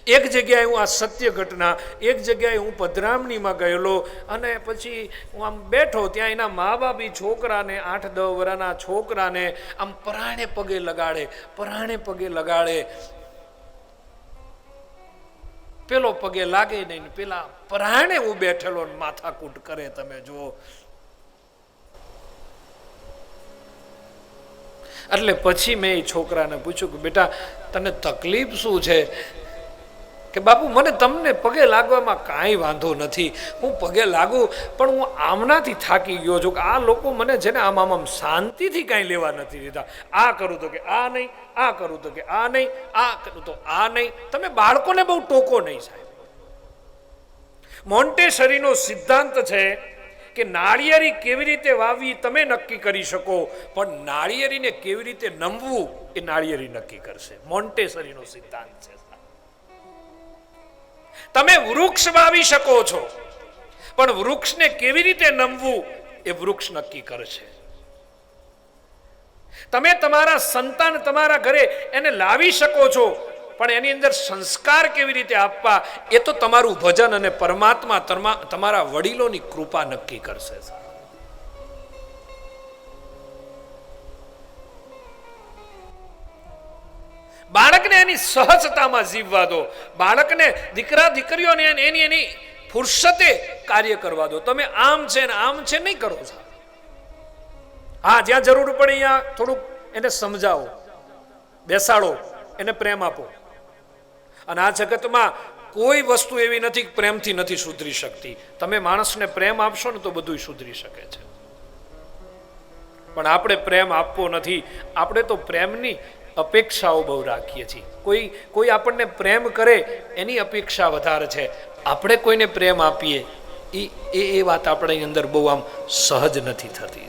એક જગ્યાએ હું આ સત્ય ઘટના, એક જગ્યાએ હું પધરામણીમાં ગયેલો અને પછી હું આમ બેઠો, ત્યાં એના મા બાપ છોકરાને 8-10 વર્ષના છોકરાને આમ પરાણે પગે લગાડે. પેલો પગે લાગે નહીં, પેલા પરાણે હું બેઠેલો માથાકૂટ કરે. તમે જુઓ. એટલે પછી મેં એ છોકરાને પૂછ્યું કે બેટા તને તકલીફ શું છે? કે બાપુ મને તમને પગે લાગવામાં કાંઈ વાંધો નથી, હું પગે લાગુ પણ હું આમનાથી થાકી ગયો છું કે આ લોકો મને છે ને આમ શાંતિથી કાંઈ લેવા નથી દીધા. આ કરું તો કે આ નહીં, આ કરું તો કે આ નહીં, આ કરું તો આ નહીં. તમે બાળકોને બહુ ટોકો નહીં સાહેબ. મોન્ટેસરીનો સિદ્ધાંત છે કે નાળિયેરી કેવી રીતે વાવવી તમે નક્કી કરી શકો, પણ નાળિયેરીને કેવી રીતે નમવું એ નાળિયેરી નક્કી કરશે. મોન્ટેસરીનો સિદ્ધાંત છે. તમે વૃક્ષ વાવી શકો છો, પણ વૃક્ષને કેવી રીતે નમવું એ વૃક્ષ નક્કી કરશે. તમે તમારા સંતાન તમારા ઘરે એને લાવી શકો છો, પણ એની અંદર સંસ્કાર કેવી રીતે આપવા એ તો તમારું ભજન અને પરમાત્મા તમારા વડીલોની કૃપા નક્કી કરશે. બાળકને એની સહજતામાં જીવવા દો. બાળકને, દીકરા દીકરીઓને એની ફુરસતે કાર્ય કરવા દો. તમે આમ છે ને આમ છે નહીં કરો. હા, જ્યાં જરૂર પડે અહીંયા થોડુંક એને સમજાવો, બેસાડો, એને પ્રેમ આપો. અને આ જગતમાં કોઈ વસ્તુ એવી નથી પ્રેમથી નથી સુધરી શકતી. તમે માણસને પ્રેમ આપશો ને તો બધું સુધરી શકે છે, પણ આપણે પ્રેમ આપવો નથી. આપણે તો પ્રેમની અપેક્ષાઓ બહુ રાખીએ છીએ. કોઈ આપણને પ્રેમ કરે એની અપેક્ષા વધારે છે. આપણે કોઈને પ્રેમ આપીએ એ વાત આપણી અંદર બહુ આમ સહજ નથી થતી.